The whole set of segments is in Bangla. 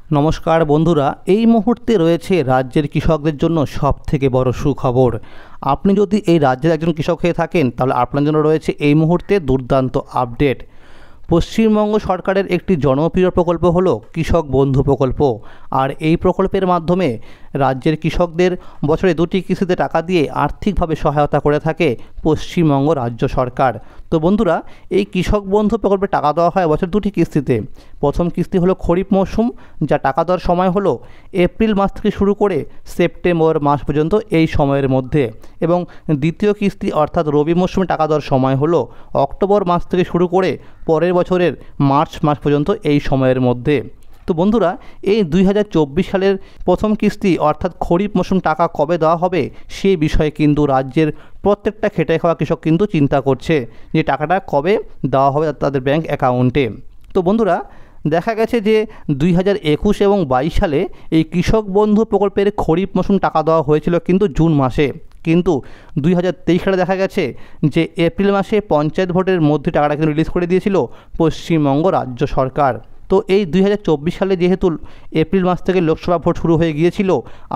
নমস্কার বন্ধুরা, এই মুহূর্তে রয়েছে রাজ্যের কৃষকদের জন্য সবথেকে বড় সুখবর। আপনি যদি এই রাজ্যের একজন কৃষক হয়ে থাকেন তাহলে আপনার জন্য রয়েছে এই মুহূর্তে দুর্দান্ত আপডেট। পশ্চিমবঙ্গ সরকারের একটি জনপ্রিয় প্রকল্প হলো কৃষক বন্ধু প্রকল্প। আর এই প্রকল্পের মাধ্যমে রাজ্যের কৃষকদের বছরে 2টি কিস্তিতে টাকা দিয়ে আর্থিকভাবে সহায়তা করে থাকে পশ্চিমবঙ্গ রাজ্য সরকার। তো বন্ধুরা, এই কৃষক বন্ধু প্রকল্পে টাকা দেওয়া হয় বছর 2টি কিস্তিতে। প্রথম কিস্তি হলো খরিফ মৌসুম, যা টাকা দেওয়ার সময় হলো এপ্রিল মাস থেকে শুরু করে সেপ্টেম্বর মাস পর্যন্ত এই সময়ের মধ্যে, এবং দ্বিতীয় কিস্তি অর্থাৎ রবি মৌসুমে টাকা দেওয়ার সময় হলো অক্টোবর মাস থেকে শুরু করে পরের বছরের মার্চ মাস পর্যন্ত এই সময়ের মধ্যে। তো বন্ধুরা, এই 2024 সালের প্রথম কিস্তি অর্থাৎ খরিফ মৌসুম টাকা কবে দেওয়া হবে সেই বিষয়ে কিন্তু রাজ্যের প্রত্যেকটা খেটে খাওয়া কৃষক কিন্তু চিন্তা করছে যে টাকাটা কবে দেওয়া হবে তাদের ব্যাংক অ্যাকাউন্টে। তো বন্ধুরা, দেখা গেছে যে 2021 এবং 22 সালে এই কৃষক বন্ধু প্রকল্পের খরিফ মৌসুম টাকা দেওয়া হয়েছিল কিন্তু জুন মাসে, কিন্তু 2023 সালে দেখা গেছে যে এপ্রিল মাসে পঞ্চায়েত ভোটের মধ্যে টাকাটা কিন্তু রিলিজ করে দিয়েছিল পশ্চিমবঙ্গ রাজ্য সরকার। তো এই 2024 সালে যেহেতু এপ্রিল মাস থেকে লোকসভা ভোট শুরু হয়ে গিয়েছিল,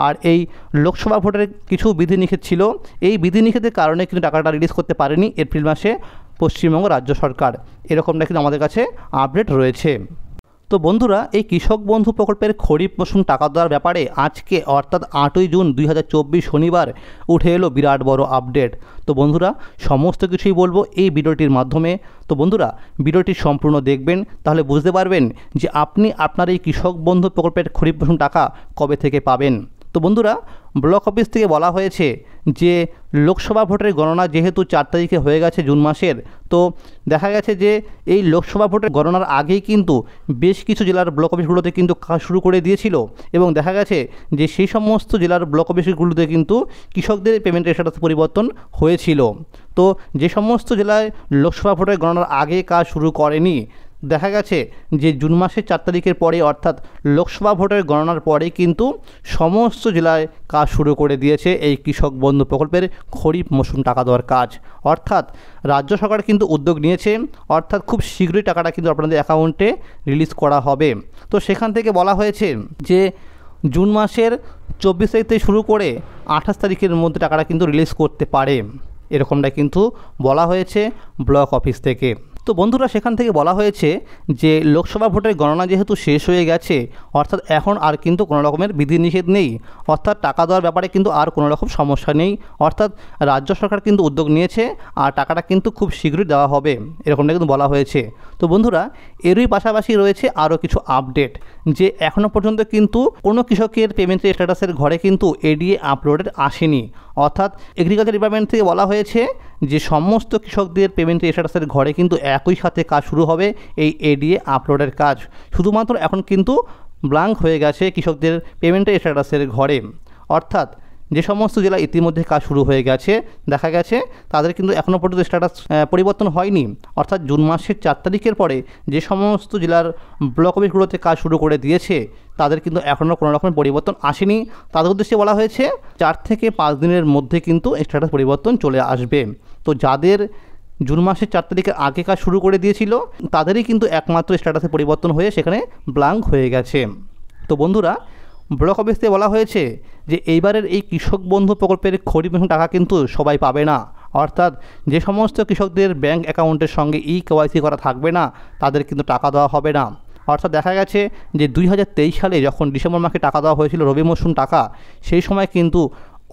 আর এই লোকসভা ভোটের কিছু বিধিনিষেধ ছিল, এই বিধিনিষেধের কারণে কিন্তু টাকাটা রিলিজ করতে পারেনি এপ্রিল মাসে পশ্চিমবঙ্গ রাজ্য সরকার। এরকমটা কিন্তু আমাদের কাছে আপডেট রয়েছে। তো বন্ধুরা, এই কৃষক বন্ধু প্রকল্পের খরিফ মৌসুম টাকা দেওয়ার ব্যাপারে আজকে অর্থাৎ 8ই জুন 2024 শনিবার উঠে এলো বিরাট বড় আপডেট। তো বন্ধুরা, সমস্ত কিছুই বলবো এই ভিডিওটির মাধ্যমে। তো বন্ধুরা, ভিডিওটি সম্পূর্ণ দেখবেন, তাহলে বুঝতে পারবেন যে আপনি আপনার এই কৃষক বন্ধু প্রকল্পের খরিফ মৌসুম টাকা কবে থেকে পাবেন। তো বন্ধুরা, ব্লক অফিস থেকে বলা হয়েছে যে লোকসভা ভোটের গণনা যেহেতু 4 তারিখে হয়ে গেছে জুন মাসের, তো দেখা গেছে যে এই লোকসভা ভোটের গণনার আগেই কিন্তু বেশ কিছু জেলার ব্লক অফিসগুলোতে কিন্তু কাজ শুরু করে দিয়েছিল, এবং দেখা গেছে যে সেই সমস্ত জেলার ব্লক অফিসগুলোতে কিন্তু কৃষকদের পেমেন্টের স্ট্যাটাস পরিবর্তন হয়েছিল। তো যে সমস্ত জেলায় লোকসভা ভোটের গণনার আগে কাজ শুরু করেনি, দেখা গেছে যে জুন মাসের 4 তারিখের পরে অর্থাৎ লোকসভা ভোটের গণনার পরেই কিন্তু সমস্ত জেলায় কাজ শুরু করে দিয়েছে এই কৃষক বন্ধু প্রকল্পের খরিফ মৌসুম টাকা দেওয়ার কাজ। অর্থাৎ রাজ্য সরকার কিন্তু উদ্যোগ নিয়েছে, অর্থাৎ খুব শীঘ্রই টাকাটা কিন্তু আপনাদের অ্যাকাউন্টে রিলিজ করা হবে। তো সেখান থেকে বলা হয়েছে যে জুন মাসের 24 তারিখ থেকে শুরু করে 28 তারিখের মধ্যে টাকাটা কিন্তু রিলিজ করতে পারে, এরকমটা কিন্তু বলা হয়েছে ব্লক অফিস থেকে। তো বন্ধুরা, সেখান থেকে বলা হয়েছে যে লোকসভা ভোটের গণনা যেহেতু শেষ হয়ে গেছে, অর্থাৎ এখন আর কিন্তু কোনো রকমের বিধিনিষেধ নেই, অর্থাৎ টাকা দেওয়ার ব্যাপারে কিন্তু আর কোনো রকম সমস্যা নেই। অর্থাৎ রাজ্য সরকার কিন্তু উদ্যোগ নিয়েছে আর টাকাটা কিন্তু খুব শীঘ্রই দেওয়া হবে, এরকমটা কিন্তু বলা হয়েছে। তো বন্ধুরা, এরই পাশাপাশি রয়েছে আরও কিছু আপডেট, যে এখনও পর্যন্ত কিন্তু কোনো কৃষকের পেমেন্টের স্ট্যাটাসের ঘরে কিন্তু এডিএ আপলোডেড আসেনি। অর্থাৎ এগ্রিকালচার ডিপার্টমেন্ট থেকে বলা হয়েছে যে সমস্ত কৃষকদের পেমেন্টের স্ট্যাটাসের ঘরে কিন্তু একই সাথে কাজ শুরু হবে এই এডিএ আপলোডের কাজ। শুধুমাত্র এখন কিন্তু ব্ল্যাঙ্ক হয়ে গেছে কৃষকদের পেমেন্টের স্ট্যাটাসের ঘরে। অর্থাৎ যে সমস্ত জেলা ইতিমধ্যে কাজ শুরু হয়ে গেছে, দেখা গেছে তাদের কিন্তু এখনও পর্যন্ত স্ট্যাটাস পরিবর্তন হয়নি। অর্থাৎ জুন মাসের 4 তারিখের পরে যে সমস্ত জেলার ব্লক অফিসগুলোতে কাজ শুরু করে দিয়েছে তাদের কিন্তু এখনও কোনো রকম পরিবর্তন আসেনি। তাদের উদ্দেশ্যে বলা হয়েছে 4 থেকে 5 দিনের মধ্যে কিন্তু স্ট্যাটাস পরিবর্তন চলে আসবে। তো যাদের জুন মাসের 4 তারিখের আগে কাজ শুরু করে দিয়েছিল তাদেরই কিন্তু একমাত্র স্ট্যাটাসে পরিবর্তন হয়ে সেখানে ব্ল্যাঙ্ক হয়ে গেছে। তো বন্ধুরা, ব্লক অফিস থেকে বলা হয়েছে যে এইবারের এই কৃষক বন্ধু প্রকল্পের খরিফ মৌসুম টাকা কিন্তু সবাই পাবে না। অর্থাৎ যে সমস্ত কৃষকদের ব্যাংক অ্যাকাউন্টের সঙ্গে কেওয়াইসি করা থাকবে না তাদের কিন্তু টাকা দেওয়া হবে না। অর্থাৎ দেখা গেছে যে 2023 সালে যখন ডিসেম্বর মাসে টাকা দেওয়া হয়েছিল রবি মৌসুম টাকা, সেই সময় কিন্তু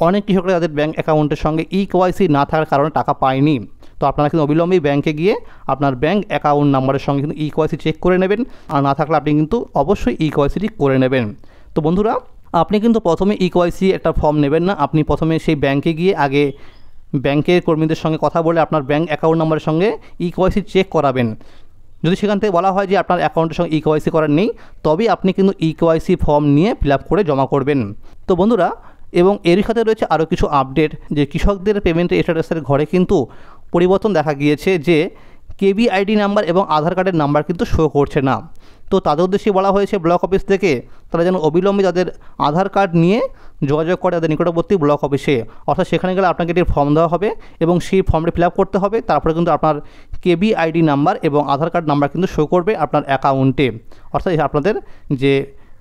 অনেক কৃষকরা তাদের ব্যাংক অ্যাকাউন্টের সঙ্গে কেওয়াইসি না থাকার কারণে টাকা পায়নি। তো আপনারা কিন্তু অবিলম্বেই ব্যাংকে গিয়ে আপনার ব্যাংক অ্যাকাউন্ট নাম্বারের সঙ্গে কিন্তু কেওয়াইসি চেক করে নেবেন, আর না থাকলে আপনি কিন্তু অবশ্যই কেওয়াইসিটি করে নেবেন। তো বন্ধুরা, আপনি কিন্তু প্রথমে কেওয়াইসি একটা ফর্ম নেবেন না, আপনি প্রথমে সেই ব্যাংকে গিয়ে আগে ব্যাংকের কর্মীদের সঙ্গে কথা বলে আপনার ব্যাংক অ্যাকাউন্ট নাম্বারের সঙ্গে কেওয়াইসি চেক করাবেন। যদি সেখান থেকে বলা হয় যে আপনার অ্যাকাউন্টের সঙ্গে কেওয়াইসি করার নেই, তবেই আপনি কিন্তু কেওয়াইসি ফর্ম নিয়ে ফিল আপ করে জমা করবেন। তো বন্ধুরা, এবং এর সাথে রয়েছে আরও কিছু আপডেট, যে কৃষকদের পেমেন্টের স্ট্যাটাসের ঘরে কিন্তু পরিবর্তন দেখা গিয়েছে যে কেবিআইডি নাম্বার এবং আধার কার্ডের নাম্বার কিন্তু শো করছে না। তো তাদের উদ্দেশ্যে বলা হয়েছে ব্লক অফিস থেকে তারা যেন অবিলম্বে তাদের আধার কার্ড নিয়ে যোগাযোগ করে তাদের নিকটবর্তী ব্লক অফিসে। অর্থাৎ সেখানে গেলে আপনাকে একটি ফর্ম দেওয়া হবে এবং সেই ফর্মটি ফিল আপ করতে হবে, তারপরে কিন্তু আপনার কেবিআইডি নাম্বার এবং আধার কার্ড নাম্বার কিন্তু শো করবে আপনার অ্যাকাউন্টে। অর্থাৎ আপনাদের যে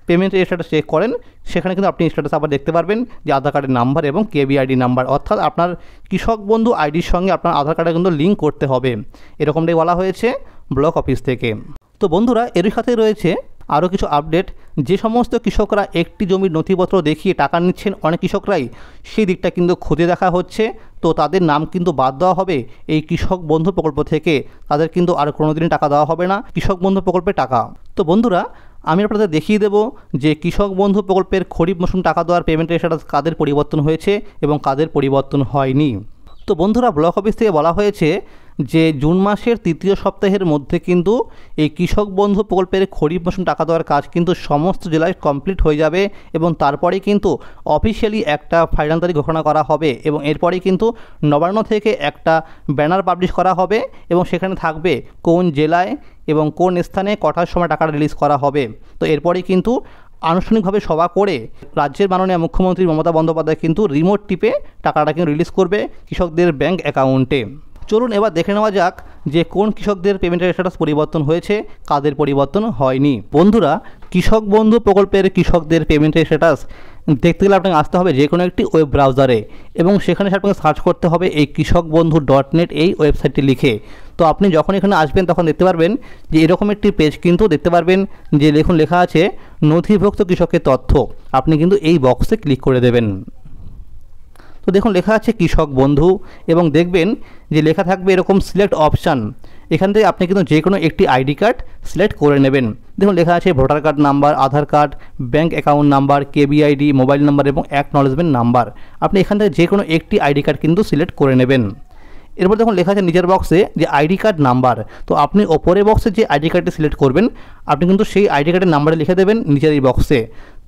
পেমেন্টের স্ট্যাটাস চেক করেন, সেখানে কিন্তু আপনি স্ট্যাটাস আবার দেখতে পারবেন যে আধার কার্ডের নাম্বার এবং কেবিআইডি নাম্বার, অর্থাৎ আপনার কৃষক বন্ধু আইডির সঙ্গে আপনার আধার কার্ডে কিন্তু লিঙ্ক করতে হবে, এরকমটাই বলা হয়েছে ব্লক অফিস থেকে। তো বন্ধুরা, এর সাথে রয়েছে আরও কিছু আপডেট। যে সমস্ত কৃষকরা একটি জমির নথিপত্র দেখিয়ে টাকা নিচ্ছেন, অনেক কৃষকরাই সেই দিকটা কিন্তু খুঁজে দেখা হচ্ছে, তো তাদের নাম কিন্তু বাদ দেওয়া হবে এই কৃষক বন্ধু প্রকল্প থেকে। তাদের কিন্তু আর কোনোদিনই টাকা দেওয়া হবে না কৃষক বন্ধু প্রকল্পের টাকা। তো বন্ধুরা, আমি আপনাদের দেখিয়ে দেব যে কৃষক বন্ধু প্রকল্পের খরিফ মৌসুম টাকা দেওয়ার পেমেন্টের স্ট্যাটাস কাদের পরিবর্তন হয়েছে এবং কাদের পরিবর্তন হয়নি। তো বন্ধুরা, ব্লক অফিস থেকে বলা হয়েছে যে জুন মাসের তৃতীয় সপ্তাহের মধ্যে কিন্তু এই কৃষক বন্ধু প্রকল্পের খরিফ মৌসুম টাকা দেওয়ার কাজ কিন্তু সমস্ত জেলায় কমপ্লিট হয়ে যাবে এবং তারপরেই কিন্তু অফিসিয়ালি একটা ফাইনাল তারিখ ঘোষণা করা হবে এবং এরপরেই কিন্তু নবান্ন থেকে একটা ব্যানার পাবলিশ করা হবে এবং সেখানে থাকবে কোন জেলায় এবং কোন স্থানে কটার সময় টাকাটা রিলিজ করা হবে। তো এরপরেই কিন্তু আনুষ্ঠানিকভাবে সভা করে রাজ্যের মাননীয় মুখ্যমন্ত্রী মমতা বন্দ্যোপাধ্যায় কিন্তু রিমোট টিপে টাকাটা কিন্তু রিলিজ করবে কৃষকদের ব্যাংক অ্যাকাউন্টে। চলুন এবার দেখে নেওয়া যাক যে কোন কৃষকদের পেমেন্টের স্ট্যাটাস পরিবর্তন হয়েছে, কাদের পরিবর্তন হয়নি। বন্ধুরা, কৃষক বন্ধু প্রকল্পের কৃষকদের পেমেন্টের স্ট্যাটাস দেখতে গেলে আপনাকে আসতে হবে যে কোনো একটি ওয়েব ব্রাউজারে এবং সেখানে আপনাকে সার্চ করতে হবে এই কৃষকবন্ধু.net এই ওয়েবসাইটটি লিখে। তো আপনি যখন এখানে আসবেন তখন দেখতে পারবেন যে এরকম একটি পেজ কিন্তু দেখতে পারবেন যে লেখা আছে নথিভুক্ত কৃষকের তথ্য। আপনি কিন্তু এই বক্সে ক্লিক করে দেবেন। তো দেখুন লেখা আছে কৃষক বন্ধু এবং দেখবেন যে লেখা থাকবে এরকম সিলেক্ট অপশান। এখান থেকে আপনি কিন্তু যে কোনো একটি আইডি কার্ড সিলেক্ট করে নেবেন। দেখুন লেখা আছে voter card number, Aadhaar card, bank account number, KBID, mobile number এবং অ্যাকনলেজমেন্ট নাম্বার। আপনি এখান থেকে যে কোনো একটি আইডি কার্ড কিন্তু সিলেক্ট করে নেবেন। এরপর দেখুন লেখা আছে নিচের বক্সে যে আইডি কার্ড নাম্বার। তো আপনি ওপরের বক্সে যে আইডি কার্ডটি সিলেক্ট করবেন আপনি কিন্তু সেই আইডি কার্ডের নাম্বারে লিখে দেবেন নিচের এই বক্সে।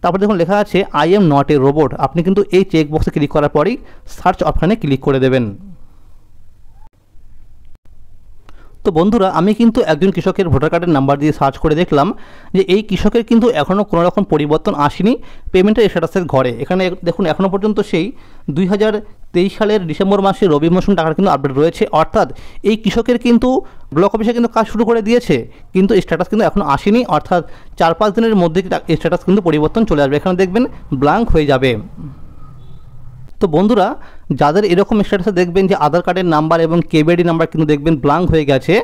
তারপর দেখুন লেখা আছে I am not a robot. আপনি কিন্তু এই চেক বক্সে ক্লিক করার পরেই সার্চ অপশানে ক্লিক করে দেবেন। তো বন্ধুরা, আমি কিন্তু একজন কৃষকের ভোটার কার্ডের নাম্বার দিয়ে সার্চ করে দেখলাম যে এই কৃষকের কিন্তু এখনও কোনো রকম পরিবর্তন আসেনি পেমেন্টের স্ট্যাটাসের ঘরে। এখানে দেখুন এখনও পর্যন্ত সেই 2023 সালের ডিসেম্বর মাসে রবি মৌসুম টাকার কিন্তু আপডেট রয়েছে, অর্থাৎ এই কৃষকের কিন্তু ব্লক অফিসে কিন্তু কাজ শুরু করে দিয়েছে কিন্তু স্ট্যাটাস কিন্তু এখনও আসেনি, অর্থাৎ 4-5 দিনের মধ্যে স্ট্যাটাস কিন্তু পরিবর্তন চলে আসবে। এখানে দেখবেন ব্ল্যাঙ্ক হয়ে যাবে। তো বন্ধুরা, যাদের এরকম স্ট্যাটাসে দেখবেন যে আধার কার্ডের নাম্বার এবং কেবিআইডি নাম্বার কিন্তু দেখবেন ব্ল্যাঙ্ক হয়ে গেছে,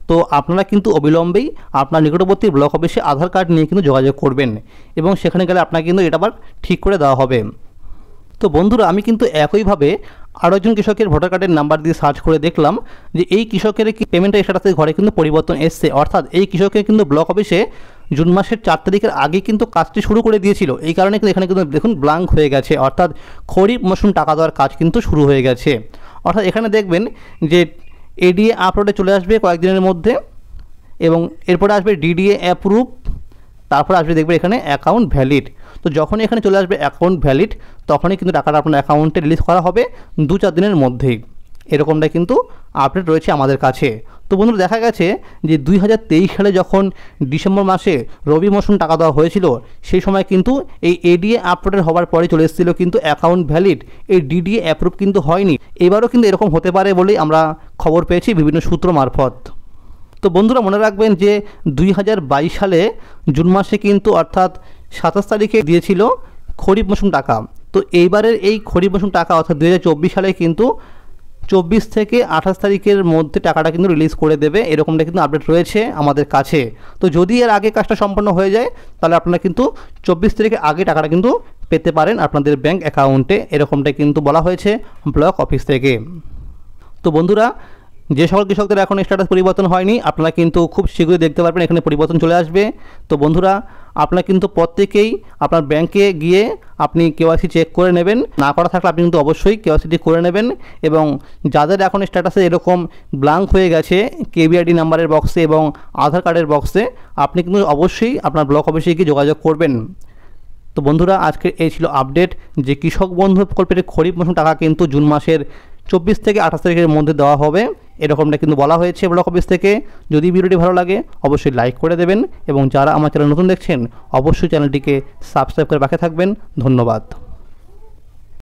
তো আপনারা কিন্তু অবিলম্বেই আপনার নিকটবর্তী ব্লক অফিসে আধার কার্ড নিয়ে কিন্তু যোগাযোগ করবেন এবং সেখানে গেলে আপনাকে কিন্তু এটা আবার ঠিক করে দেওয়া হবে। তো বন্ধুরা, আমি কিন্তু একইভাবে আরও একজন কৃষকের ভোটার কার্ডের নাম্বার দিয়ে সার্চ করে দেখলাম যে এই কৃষকের কি পেমেন্টের স্ট্যাটাসের ঘরে কিন্তু পরিবর্তন এসছে, অর্থাৎ এই কৃষকের কিন্তু ব্লক অফিসে জুন মাসের 4 তারিখের আগে কিন্তু কাজটি শুরু করে দিয়েছিল। এই কারণে কিন্তু এখানে কিন্তু দেখুন ব্ল্যাঙ্ক হয়ে গেছে, অর্থাৎ খরিফ মৌসুম টাকা দেওয়ার কাজ কিন্তু শুরু হয়ে গেছে। অর্থাৎ এখানে দেখবেন যে এডিএ আপলোডে চলে আসবে কয়েকদিনের মধ্যে এবং এরপরে আসবে ডিডিএ অ্যাপ্রুভ, তারপর আসবে দেখবেন এখানে অ্যাকাউন্ট ভ্যালিড। তো যখনই এখানে চলে আসবে অ্যাকাউন্ট ভ্যালিড তখনই কিন্তু টাকাটা আপনার অ্যাকাউন্টে রিলিজ করা হবে 2-4 দিনের মধ্যেই। এরকমটাই কিন্তু আপডেট রয়েছে আমাদের কাছে। তো বন্ধুরা, দেখা গেছে যে 2023 সালে যখন ডিসেম্বর মাসে রবি মৌসুম টাকা দেওয়া হয়েছিল সেই সময় কিন্তু এই এডিএ আপলোডের হওয়ার পরে চলে এসেছিলো কিন্তু অ্যাকাউন্ট ভ্যালিড, এই ডিডিএ অ্যাপ্রুভ কিন্তু হয়নি। এবারও কিন্তু এরকম হতে পারে বলেই আমরা খবর পেয়েছি বিভিন্ন সূত্র মারফত। তো বন্ধুরা, মনে রাখবেন যে 2022 সালে জুন মাসে কিন্তু অর্থাৎ 27 তারিখে দিয়েছিল খরিফ মৌসুম টাকা। তো এইবারের এই খরিফ মৌসুম টাকা অর্থাৎ 2024 সালে কিন্তু 24 থেকে 28 তারিখের মধ্যে টাকাটা কিন্তু রিলিজ করে দেবে, এরকমটা কিন্তু আপডেট রয়েছে আমাদের কাছে। তো যদি এর আগে কাজটা সম্পন্ন হয়ে যায় তাহলে আপনারা কিন্তু 24 তারিখের আগে টাকাটা কিন্তু পেতে পারেন আপনাদের ব্যাঙ্ক অ্যাকাউন্টে, এরকমটা কিন্তু বলা হয়েছে ব্লক অফিস থেকে। তো বন্ধুরা, যে সকল কৃষকদের এখন স্ট্যাটাস পরিবর্তন হয়নি আপনারা কিন্তু খুব শীঘ্রই দেখতে পারবেন এখানে পরিবর্তন চলে আসবে। তো বন্ধুরা, আপনারা কিন্তু প্রত্যেকেই আপনার ব্যাংকে গিয়ে আপনি কেওয়াইসি চেক করে নেবেন, না করা থাকলে আপনি কিন্তু অবশ্যই কেওয়াইসিটি করে নেবেন। এবং যাদের এখন স্ট্যাটাসে এরকম ব্ল্যাঙ্ক হয়ে গেছে কেবিআইডি নাম্বারের বক্সে এবং আধার কার্ডের বক্সে, আপনি কিন্তু অবশ্যই আপনার ব্লক অফিসে গিয়ে যোগাযোগ করবেন। তো বন্ধুরা, আজকে এই ছিল আপডেট যে কৃষক বন্ধু প্রকল্পের খরিফ মৌসুম টাকা কিন্তু জুন মাসের 24 থেকে 28 তারিখের মধ্যে দেওয়া হবে, এরকমটা কিন্তু বলা হয়েছে ব্লক অফিস থেকে। যদি ভিডিওটি ভালো লাগে অবশ্যই লাইক করে দেবেন এবং যারা আমার চ্যানেল নতুন দেখছেন অবশ্যই চ্যানেলটিকে সাবস্ক্রাইব করে পাশে থাকবেন। ধন্যবাদ।